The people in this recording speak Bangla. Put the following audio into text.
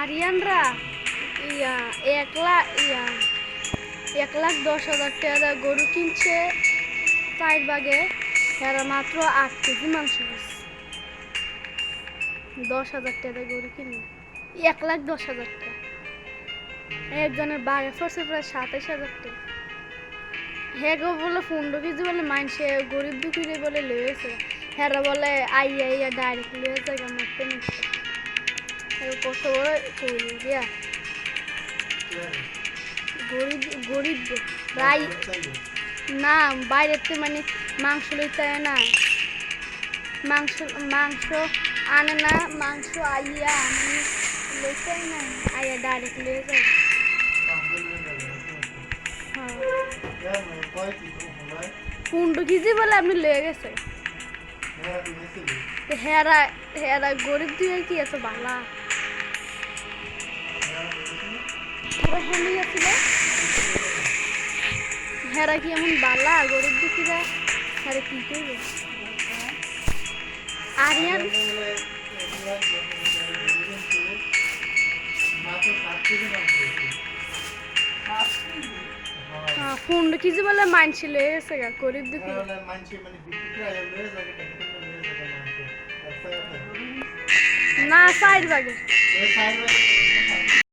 আরিয়ানরা ইয়া 1,10,000 টাকা গরু কিনছে 4 ভাগে, এরা মাত্র 8 কেজি মাংস দিচ্ছে। 10,000 টাকা গরু কিনে 1,10,000 টাকা, একজনের বাগে পড়ছে প্রায় 27,000 টাকা। হ্যাঁ গো বলে 15 কেজি বলে মানছে গরিব দুঃখীরে বলে লয়েছে, হ্যাঁ বলে আইয়া ডাইরেক্ট লয়ে জায়গা মারতে নিচ্ছে। কত বড় কইল দিয়া গরিব গরিব রাই না বাইরেতে মানে মাংস লইতে না, মাংস মাংস আনে না, মাংস আইয়া মানে লইতে না, আইয়া ডাইরেক্ট লয়ে যায়। হ্যাঁ 15 কেজি বলে আপনি লয়ে গেছে। হেরা হেরা গরিব দিয়ে কি এত বালা হেরা কি এমন বালা গরিব দুঃখীরা, হেরা কি করবে? আরিয়ান 15 কেজি বলে মানছি লয়ে গেছে গরিব দুঃখী না 4 ভাগে।